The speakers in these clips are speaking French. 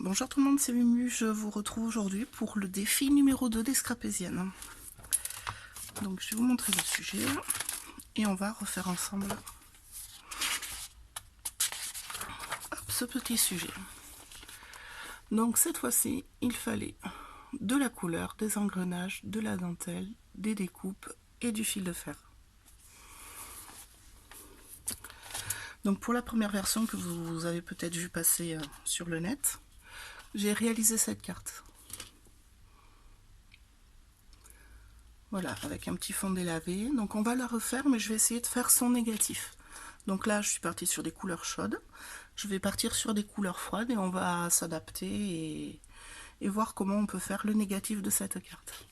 Bonjour tout le monde, c'est Mumu, je vous retrouve aujourd'hui pour le défi numéro 2 des scrapésiennes. Donc je vais vous montrer le sujet et on va refaire ensemble ce petit sujet. Donc cette fois-ci, il fallait de la couleur, des engrenages, de la dentelle, des découpes et du fil de fer. Donc pour la première version que vous avez peut-être vu passer sur le net, j'ai réalisé cette carte. Voilà, avec un petit fond délavé. Donc on va la refaire, mais je vais essayer de faire son négatif. Donc là, je suis partie sur des couleurs chaudes. Je vais partir sur des couleurs froides et on va s'adapter et voir comment on peut faire le négatif de cette carte.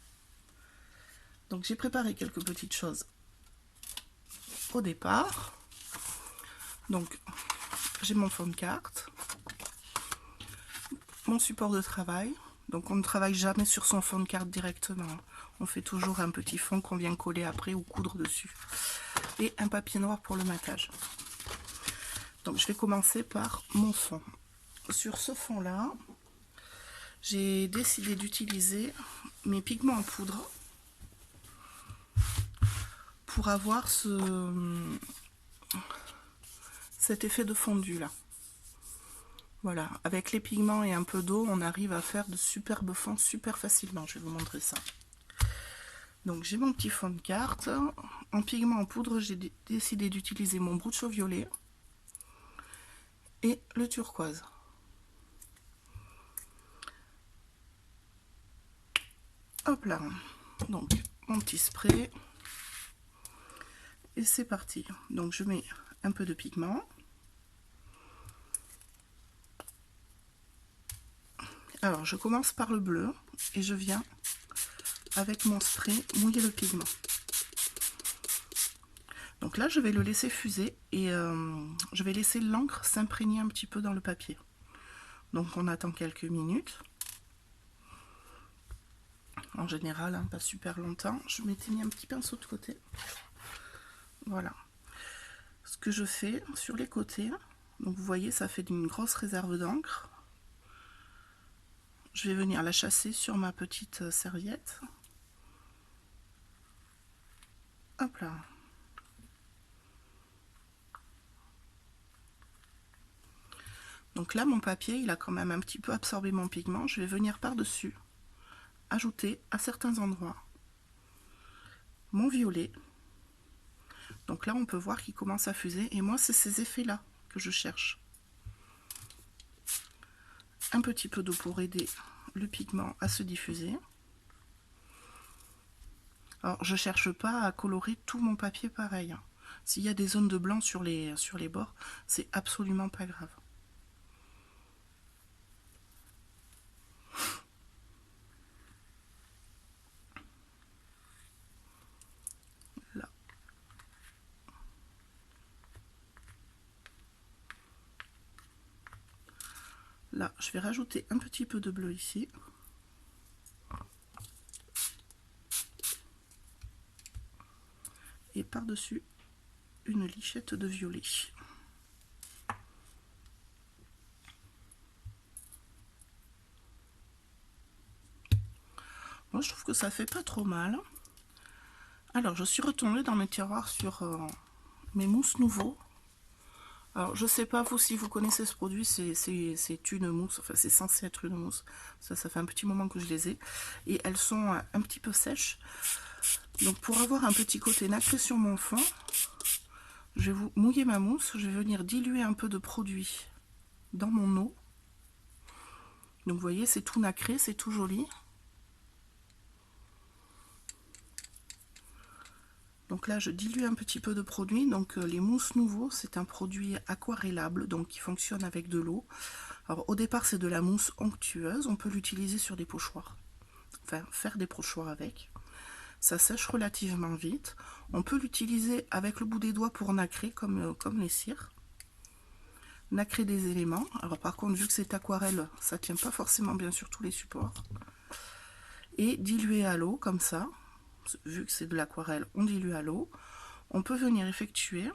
Donc j'ai préparé quelques petites choses au départ. Donc j'ai mon fond de carte, mon support de travail. Donc on ne travaille jamais sur son fond de carte directement. On fait toujours un petit fond qu'on vient coller après ou coudre dessus. Et un papier noir pour le matage. Donc je vais commencer par mon fond. Sur ce fond là, j'ai décidé d'utiliser mes pigments en poudre pour avoir cet effet de fondu là. Voilà, avec les pigments et un peu d'eau, on arrive à faire de superbes fonds super facilement. Je vais vous montrer ça. Donc j'ai mon petit fond de carte. En pigment en poudre, j'ai décidé d'utiliser mon Brucho violet et le turquoise. Hop là. Donc mon petit spray. Et c'est parti. Donc je mets un peu de pigment. Alors je commence par le bleu et je viens avec mon spray mouiller le pigment. Donc là je vais le laisser fuser et je vais laisser l'encre s'imprégner un petit peu dans le papier. Donc on attend quelques minutes. En général, hein, pas super longtemps. Je m'étais mis un petit pinceau de côté. Voilà. Ce que je fais sur les côtés, donc vous voyez ça fait une grosse réserve d'encre. Je vais venir la chasser sur ma petite serviette. Hop là. Donc là, mon papier, il a quand même un petit peu absorbé mon pigment. Je vais venir par-dessus, ajouter à certains endroits mon violet. Donc là, on peut voir qu'il commence à fuser. Et moi, c'est ces effets-là que je cherche. Un petit peu d'eau pour aider le pigment à se diffuser. Alors, je cherche pas à colorer tout mon papier pareil. S'il y a des zones de blanc sur les bords, c'est absolument pas grave. Là. Là, je vais rajouter un petit peu de bleu ici. Et par-dessus, une lichette de violet. Moi, je trouve que ça fait pas trop mal. Alors, je suis retournée dans mes tiroirs sur mes mousses nouveaux. Alors, je sais pas vous si vous connaissez ce produit, c'est une mousse, enfin c'est censé être une mousse. Ça fait un petit moment que je les ai. Et elles sont un petit peu sèches. Donc pour avoir un petit côté nacré sur mon fond, je vais vous mouiller ma mousse, je vais venir diluer un peu de produit dans mon eau. Donc vous voyez, c'est tout nacré, c'est tout joli. Donc là, je dilue un petit peu de produit. Donc les mousses nouveaux, c'est un produit aquarellable, donc qui fonctionne avec de l'eau. Alors au départ, c'est de la mousse onctueuse. On peut l'utiliser sur des pochoirs. Enfin, faire des pochoirs avec. Ça sèche relativement vite. On peut l'utiliser avec le bout des doigts pour nacrer, comme les cires. Nacrer des éléments. Alors par contre, vu que c'est aquarelle, ça tient pas forcément bien sur tous les supports. Et diluer à l'eau, comme ça. Vu que c'est de l'aquarelle, on dilue à l'eau. On peut venir effectuer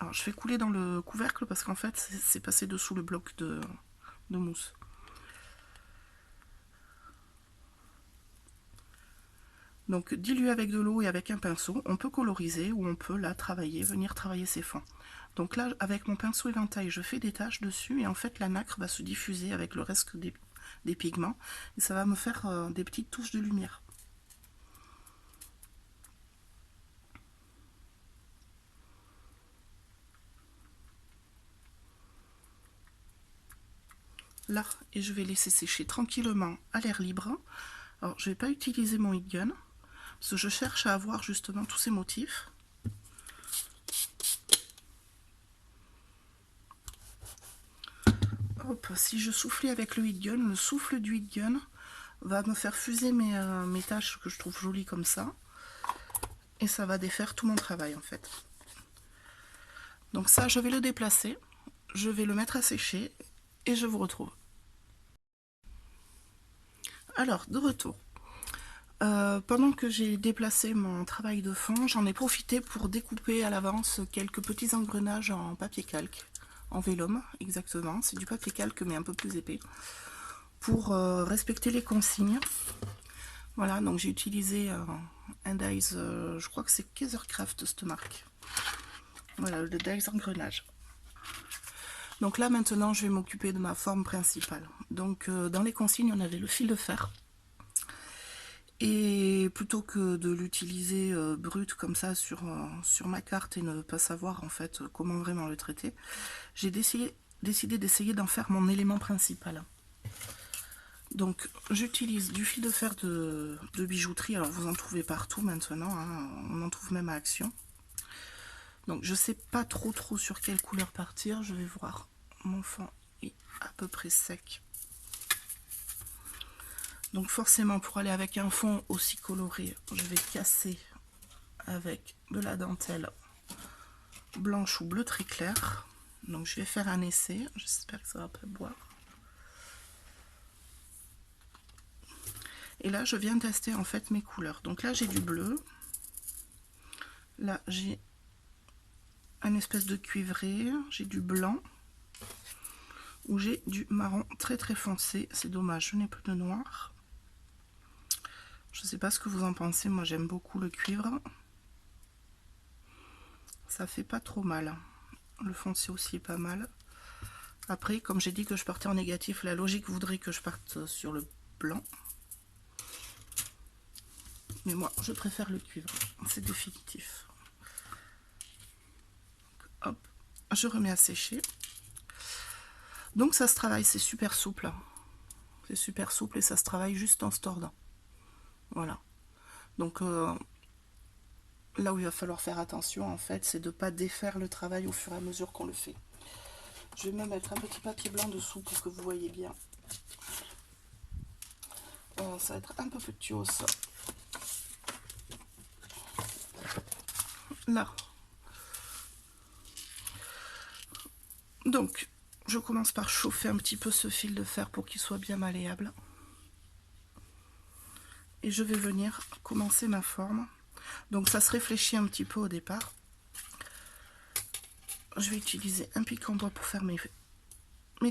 Alors je fais couler dans le couvercle parce qu'en fait c'est passé dessous le bloc de mousse. Donc dilué avec de l'eau et avec un pinceau, on peut coloriser ou on peut là travailler, venir travailler ses fonds. Donc là avec mon pinceau éventail je fais des taches dessus et en fait la nacre va se diffuser avec le reste des pigments et ça va me faire des petites touches de lumière. Là, et je vais laisser sécher tranquillement à l'air libre. Alors je ne vais pas utiliser mon heat gun parce que je cherche à avoir justement tous ces motifs. Hop, si je soufflais avec le heat gun, le souffle du heat gun va me faire fuser mes taches que je trouve jolies comme ça. Et ça va défaire tout mon travail en fait. Donc ça, je vais le déplacer, je vais le mettre à sécher et je vous retrouve. Alors, de retour. Pendant que j'ai déplacé mon travail de fond, j'en ai profité pour découper à l'avance quelques petits engrenages en papier calque, en vélum exactement, c'est du papier calque mais un peu plus épais, pour respecter les consignes. Voilà, donc j'ai utilisé un dies, je crois que c'est Kaisercraft cette marque. Voilà, le dies engrenage. Donc là maintenant je vais m'occuper de ma forme principale. Donc dans les consignes on avait le fil de fer. Et plutôt que de l'utiliser brut comme ça sur ma carte et ne pas savoir en fait comment vraiment le traiter, j'ai décidé d'essayer d'en faire mon élément principal. Donc j'utilise du fil de fer de bijouterie, alors vous en trouvez partout maintenant, hein, on en trouve même à Action. Donc je sais pas trop sur quelle couleur partir, je vais voir. Mon fond est à peu près sec. Donc forcément pour aller avec un fond aussi coloré, je vais casser avec de la dentelle blanche ou bleu très clair. Donc je vais faire un essai, j'espère que ça va pas boire. Et là je viens tester en fait mes couleurs. Donc là j'ai du bleu, là j'ai un espèce de cuivré, j'ai du blanc, ou j'ai du marron très foncé. C'est dommage, je n'ai pas de noir. Je ne sais pas ce que vous en pensez, moi j'aime beaucoup le cuivre. Ça fait pas trop mal. Le foncé aussi est pas mal. Après, comme j'ai dit que je partais en négatif, la logique voudrait que je parte sur le blanc. Mais moi, je préfère le cuivre. C'est définitif. Hop, je remets à sécher. Donc ça se travaille, c'est super souple. C'est super souple et ça se travaille juste en se tordant. Voilà. Donc là où il va falloir faire attention, en fait, c'est de ne pas défaire le travail au fur et à mesure qu'on le fait. Je vais me mettre un petit papier blanc dessous pour que vous voyez bien. Ça va être un peu petit ça. Là. Donc, je commence par chauffer un petit peu ce fil de fer pour qu'il soit bien malléable. Et je vais venir commencer ma forme. Donc ça se réfléchit un petit peu au départ. Je vais utiliser un pic en bois pour faire mes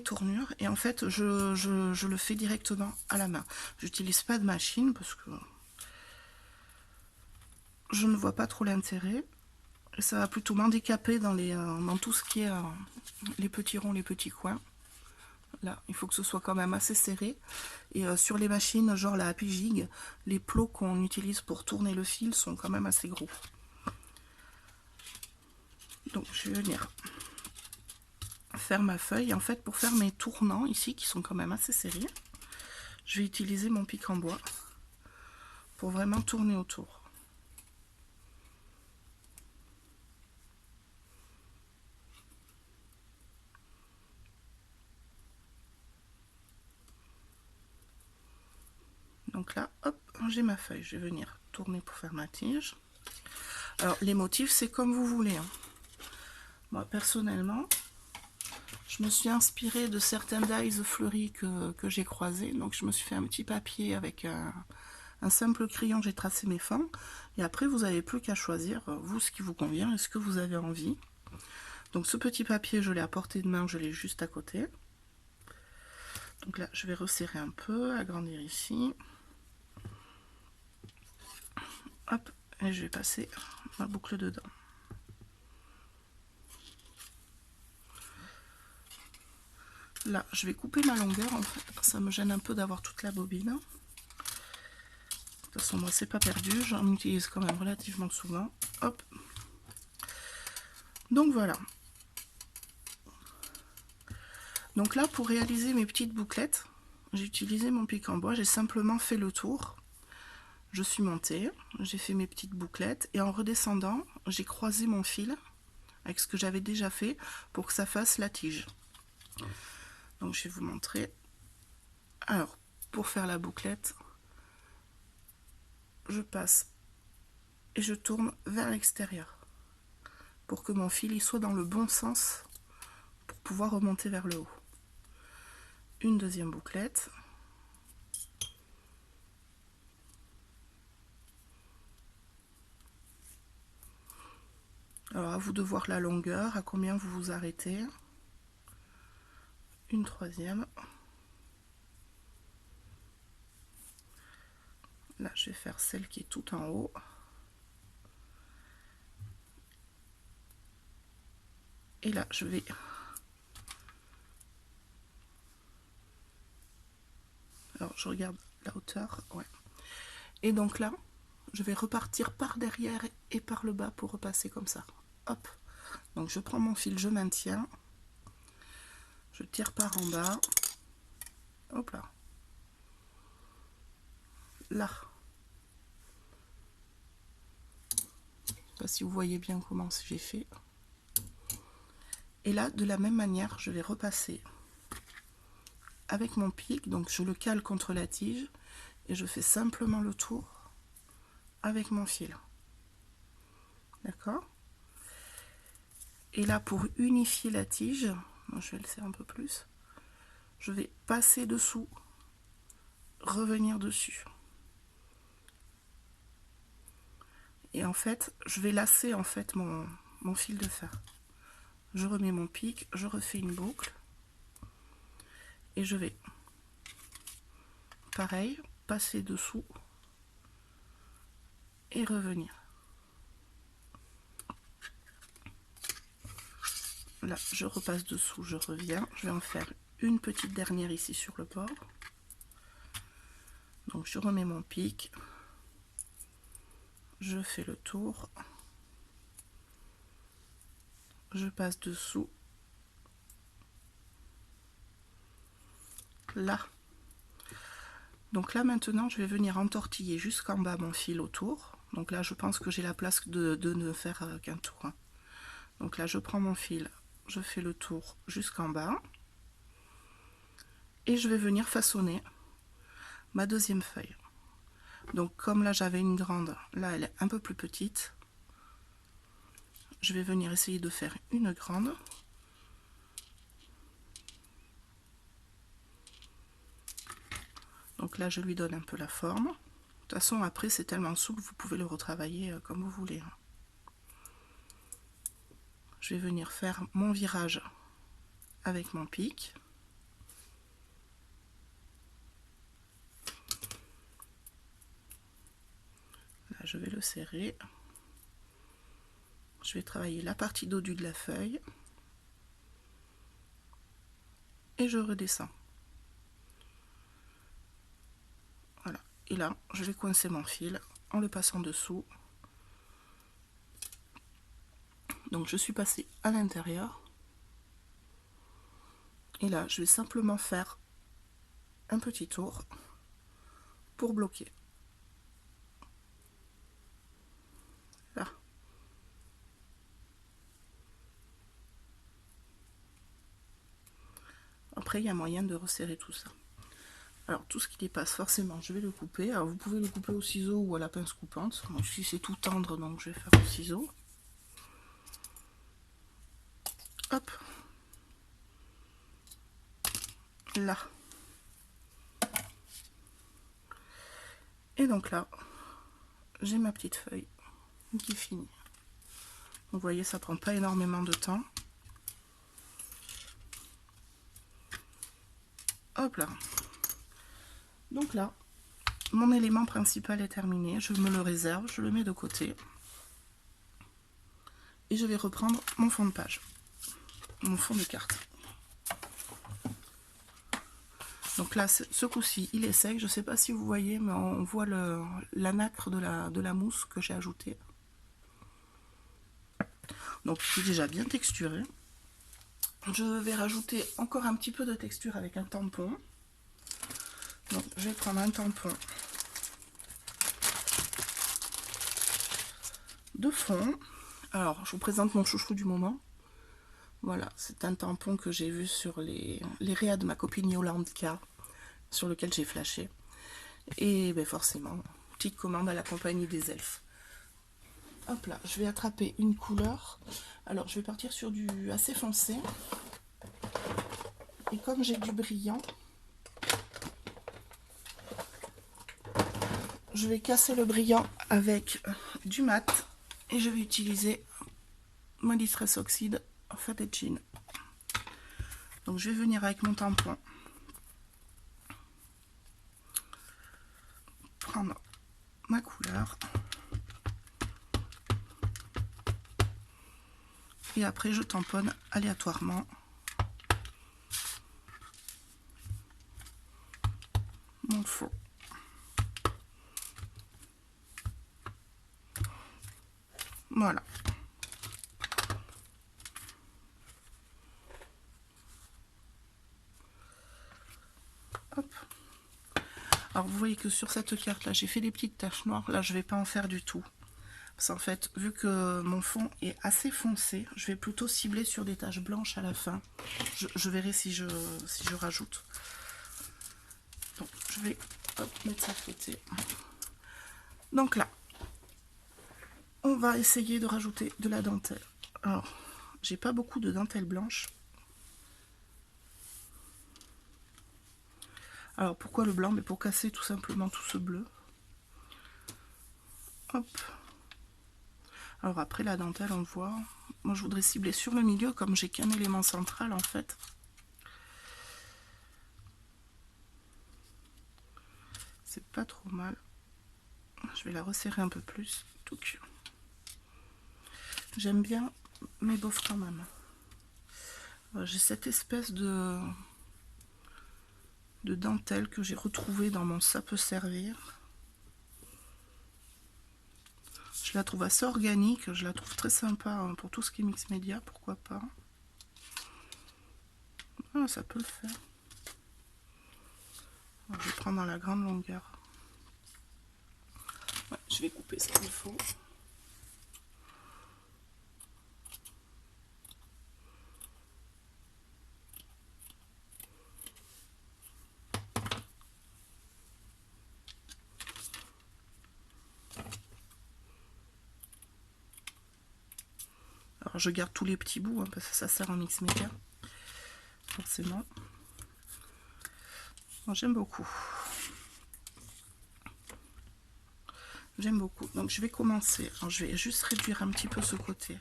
tournures. Et en fait, je le fais directement à la main. J'utilise pas de machine parce que je ne vois pas trop l'intérêt. Ça va plutôt m'handicaper dans tout ce qui est les petits ronds, les petits coins. Là, il faut que ce soit quand même assez serré. Et sur les machines, genre la Happy Jig, les plots qu'on utilise pour tourner le fil sont quand même assez gros. Donc je vais venir faire ma feuille. En fait, pour faire mes tournants ici, qui sont quand même assez serrés, je vais utiliser mon pic en bois pour vraiment tourner autour. Donc là, hop, j'ai ma feuille. Je vais venir tourner pour faire ma tige. Alors, les motifs, c'est comme vous voulez. Hein. Moi, personnellement, je me suis inspirée de certains dies fleuris que j'ai croisés. Donc, je me suis fait un petit papier avec un simple crayon. J'ai tracé mes fonds. Et après, vous n'avez plus qu'à choisir, vous, ce qui vous convient et ce que vous avez envie. Donc ce petit papier, je l'ai à portée de main, je l'ai juste à côté. Donc là, je vais resserrer un peu, agrandir ici. Hop, et je vais passer ma boucle dedans. Là, je vais couper ma longueur, en fait. Ça me gêne un peu d'avoir toute la bobine. De toute façon, moi, c'est pas perdu. J'en utilise quand même relativement souvent. Hop. Donc voilà. Donc là, pour réaliser mes petites bouclettes, j'ai utilisé mon pic en bois. J'ai simplement fait le tour. Je suis montée, j'ai fait mes petites bouclettes et en redescendant, j'ai croisé mon fil avec ce que j'avais déjà fait pour que ça fasse la tige. Donc je vais vous montrer. Alors, pour faire la bouclette, je passe et je tourne vers l'extérieur pour que mon fil il soit dans le bon sens pour pouvoir remonter vers le haut. Une deuxième bouclette. Alors à vous de voir la longueur, à combien vous vous arrêtez. Une troisième. Là, je vais faire celle qui est tout en haut. Et là, je vais... Alors, je regarde la hauteur. Ouais. Et donc là, je vais repartir par derrière et par le bas pour repasser comme ça. Hop. Donc, je prends mon fil, je maintiens. Je tire par en bas. Hop là. Là. Je sais pas si vous voyez bien comment j'ai fait. Et là, de la même manière, je vais repasser avec mon pic. Donc, je le cale contre la tige et je fais simplement le tour avec mon fil. D'accord? Et là, pour unifier la tige, moi, je vais le serrer un peu plus. Je vais passer dessous, revenir dessus. Et en fait, je vais lasser en fait mon fil de fer. Je remets mon pic, je refais une boucle. Et je vais, pareil, passer dessous et revenir. Là, je repasse dessous, je reviens. Je vais en faire une petite dernière ici sur le bord. Donc, je remets mon pic. Je fais le tour. Je passe dessous. Là. Donc là, maintenant, je vais venir entortiller jusqu'en bas mon fil autour. Donc là, je pense que j'ai la place de ne faire qu'un tour. Hein. Donc là, je prends mon fil, je fais le tour jusqu'en bas. Et je vais venir façonner ma deuxième feuille. Donc comme là, j'avais une grande, là, elle est un peu plus petite. Je vais venir essayer de faire une grande. Donc là, je lui donne un peu la forme. De toute façon, après, c'est tellement souple, vous pouvez le retravailler comme vous voulez. Je vais venir faire mon virage avec mon pic. Là, je vais le serrer. Je vais travailler la partie dodue de la feuille. Et je redescends. Voilà. Et là, je vais coincer mon fil en le passant dessous. Donc je suis passée à l'intérieur. Et là, je vais simplement faire un petit tour pour bloquer. Là. Après, il y a moyen de resserrer tout ça. Alors, tout ce qui dépasse, forcément, je vais le couper. Alors, vous pouvez le couper au ciseau ou à la pince coupante. Moi, ici, c'est tout tendre, donc je vais faire au ciseau. Hop. Là. Et donc là, j'ai ma petite feuille qui finit. Vous voyez, ça prend pas énormément de temps. Hop là. Donc là, mon élément principal est terminé. Je me le réserve, je le mets de côté. Et je vais reprendre mon fond de page, mon fond de carte. Donc là, ce coup-ci, il est sec. Je ne sais pas si vous voyez, mais on voit la nacre de la mousse que j'ai ajoutée. Donc, il est déjà bien texturé. Je vais rajouter encore un petit peu de texture avec un tampon. Donc, je vais prendre un tampon de fond. Alors, je vous présente mon chouchou du moment. Voilà, c'est un tampon que j'ai vu sur les réas de ma copine Yolandka, sur lequel j'ai flashé. Et ben forcément, petite commande à la compagnie des elfes. Hop là, je vais attraper une couleur. Alors, je vais partir sur du assez foncé. Et comme j'ai du brillant, je vais casser le brillant avec du mat. Et je vais utiliser mon Distress Oxide Faded Jean. Donc, je vais venir avec mon tampon. Prendre ma couleur. Et après, je tamponne aléatoirement mon fond. Voilà. Hop. Alors vous voyez que sur cette carte là, j'ai fait des petites taches noires. Là, je vais pas en faire du tout. Parce qu'en fait, vu que mon fond est assez foncé, je vais plutôt cibler sur des taches blanches à la fin. Je verrai si je rajoute. Donc, je vais mettre ça de côté. Donc là, on va essayer de rajouter de la dentelle. Alors, j'ai pas beaucoup de dentelle blanche. Alors, pourquoi le blanc? Mais pour casser tout simplement tout ce bleu. Hop. Alors après, la dentelle, on voit. Moi, je voudrais cibler sur le milieu, comme j'ai qu'un élément central, en fait. C'est pas trop mal. Je vais la resserrer un peu plus. J'aime bien mes bof quand même. J'ai cette espèce de dentelle que j'ai retrouvée dans mon Ça peut servir. Je la trouve assez organique, je la trouve très sympa hein, pour tout ce qui est mix média, pourquoi pas. Ah, ça peut le faire. Alors, je vais prendre dans la grande longueur. Ouais, je vais couper ce qu'il faut. Alors je garde tous les petits bouts hein, parce que ça sert en mix média. Forcément. J'aime beaucoup. J'aime beaucoup. Donc je vais commencer. Alors, je vais juste réduire un petit peu ce côté.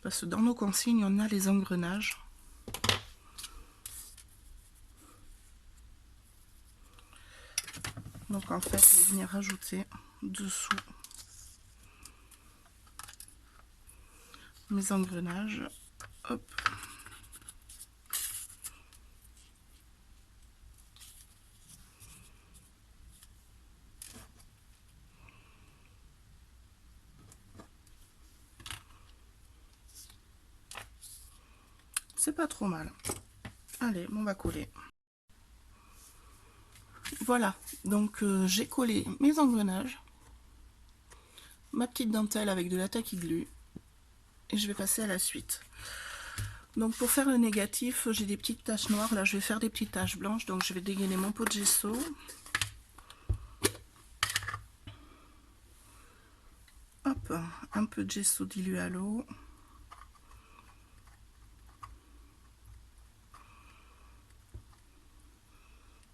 Parce que dans nos consignes, on a les engrenages. Donc en fait, je vais venir rajouter dessous mes engrenages. Hop. C'est pas trop mal. Allez, on va coller. Voilà, donc j'ai collé mes engrenages, ma petite dentelle avec de la tacky glue, et je vais passer à la suite. Donc pour faire le négatif, j'ai des petites taches noires, là je vais faire des petites taches blanches, donc je vais dégainer mon pot de gesso. Hop, un peu de gesso dilué à l'eau.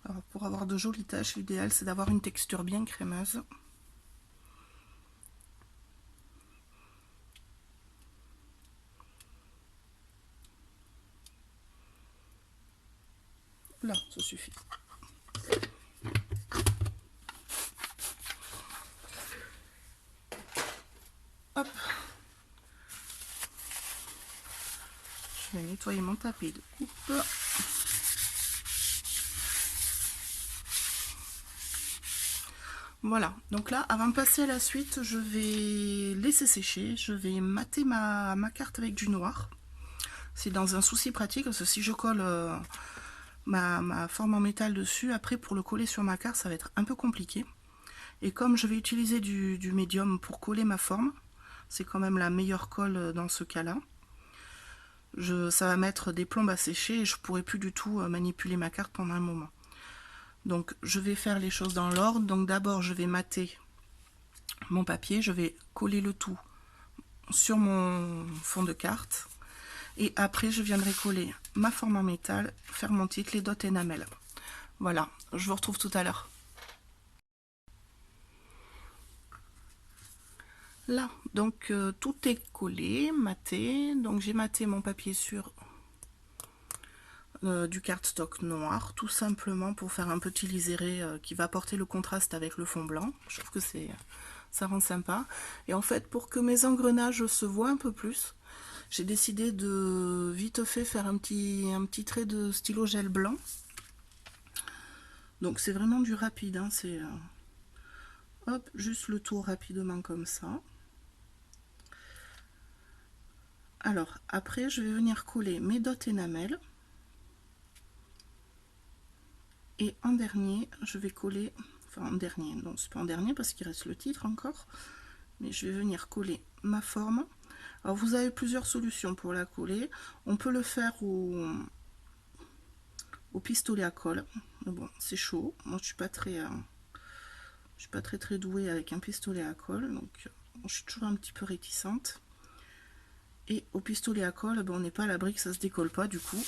Alors pour avoir de jolies taches, l'idéal c'est d'avoir une texture bien crémeuse. Là, ça suffit. Hop. Je vais nettoyer mon tapis de coupe. Voilà, donc là, avant de passer à la suite, je vais laisser sécher. Je vais mater ma carte avec du noir. C'est dans un souci pratique, parce que si je colle ma forme en métal dessus, après pour le coller sur ma carte, ça va être un peu compliqué. Et comme je vais utiliser du médium pour coller ma forme, c'est quand même la meilleure colle dans ce cas-là. Ça va mettre des plombes à sécher et je ne pourrai plus du tout manipuler ma carte pendant un moment. Donc je vais faire les choses dans l'ordre. Donc d'abord je vais mater mon papier, je vais coller le tout sur mon fond de carte. Et après je viendrai coller ma forme en métal, faire mon titre, les dots énamel. Voilà, je vous retrouve tout à l'heure. Là, donc tout est collé, maté. Donc j'ai maté mon papier sur du cardstock noir, tout simplement pour faire un petit liseré qui va apporter le contraste avec le fond blanc. Je trouve que ça rend sympa. Et en fait, pour que mes engrenages se voient un peu plus, j'ai décidé de vite fait faire un petit trait de stylo gel blanc. Donc c'est vraiment du rapide, hein, c'est hop, juste le tour rapidement comme ça. Alors après je vais venir coller mes dots énamel. Et en dernier, je vais coller, enfin en dernier, non c'est pas en dernier parce qu'il reste le titre encore, mais je vais venir coller ma forme. Alors vous avez plusieurs solutions pour la coller. On peut le faire au pistolet à colle. Mais bon, c'est chaud. Moi je suis pas très douée avec un pistolet à colle, donc je suis toujours un petit peu réticente. Et au pistolet à colle, ben, on n'est pas à l'abri que ça se décolle pas du coup.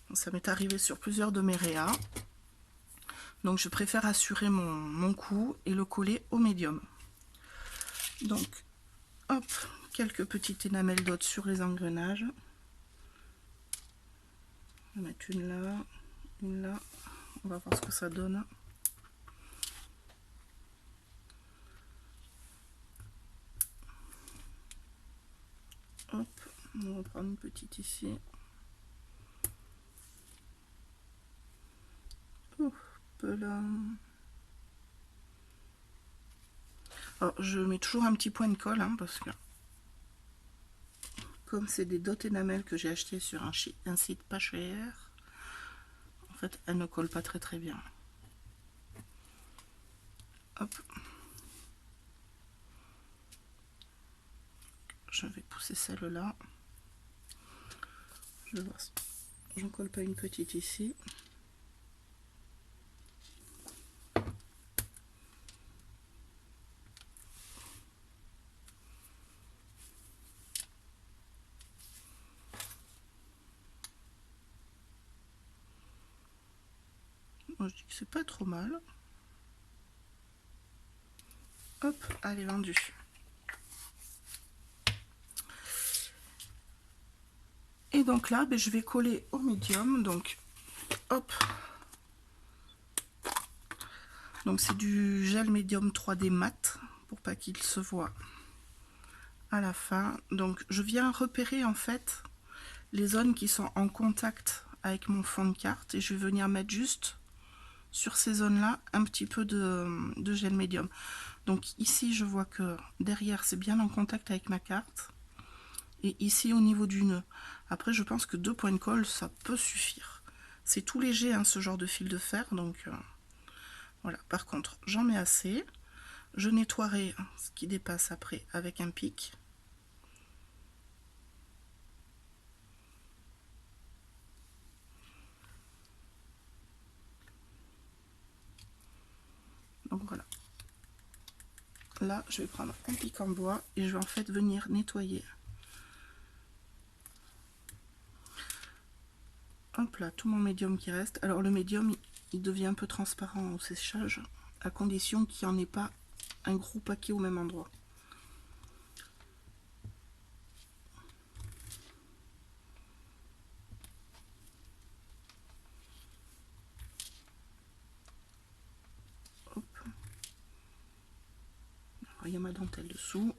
Donc, ça m'est arrivé sur plusieurs de mes réas. Donc je préfère assurer mon coup et le coller au médium. Donc hop, quelques petites énamels d'autres sur les engrenages. On va mettre une là, on va voir ce que ça donne. Hop, on va prendre une petite ici. Hop là. Alors je mets toujours un petit point de colle hein, parce que comme c'est des dots énamel que j'ai acheté sur un site pas cher, en fait elles ne collent pas très bien. Hop. Je vais pousser celle-là. Je vais voir si j'en colle pas une petite ici. Moi je dis que c'est pas trop mal. Hop, elle est vendue. Et donc là, ben, je vais coller au médium. Donc, hop. Donc c'est du gel médium 3D mat pour pas qu'il se voit à la fin. Donc je viens repérer en fait les zones qui sont en contact avec mon fond de carte et je vais venir mettre juste sur ces zones là un petit peu de gel médium. Donc ici je vois que derrière c'est bien en contact avec ma carte et ici au niveau du nœud. Après je pense que 2 points de colle ça peut suffire. C'est tout léger hein, ce genre de fil de fer donc voilà. Par contre j'en mets assez. Je nettoierai ce qui dépasse après avec un pic. Donc voilà. Là, je vais prendre un pic en bois et je vais en fait venir nettoyer. Hop là, tout mon médium qui reste. Alors le médium, il devient un peu transparent au séchage, à condition qu'il n'y en ait pas un gros paquet au même endroit. enfiler ma dentelle dessous.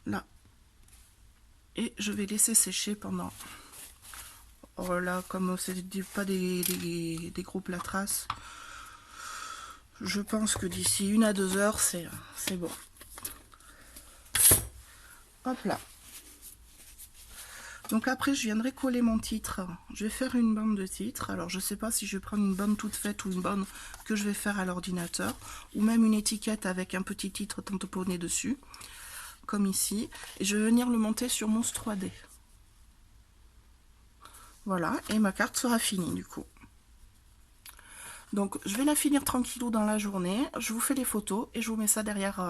Là. Et je vais laisser sécher pendant... Oh là, comme c'est pas des gros plâtras, je pense que d'ici 1 à 2 heures, c'est bon. Hop là. Donc après, je viendrai coller mon titre. Je vais faire une bande de titre. Alors, je ne sais pas si je vais prendre une bande toute faite ou une bande que je vais faire à l'ordinateur. Ou même une étiquette avec un petit titre tamponné dessus. Comme ici. Et je vais venir le monter sur Mousse 3D. Voilà. Et ma carte sera finie du coup. Donc, je vais la finir tranquillou dans la journée. Je vous fais les photos et je vous mets ça derrière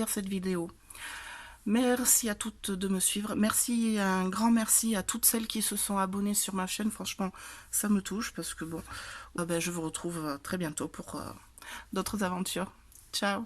cette vidéo. Merci à toutes de me suivre. Merci, un grand merci à toutes celles qui se sont abonnées sur ma chaîne. Franchement, ça me touche parce que bon, je vous retrouve très bientôt pour d'autres aventures. Ciao!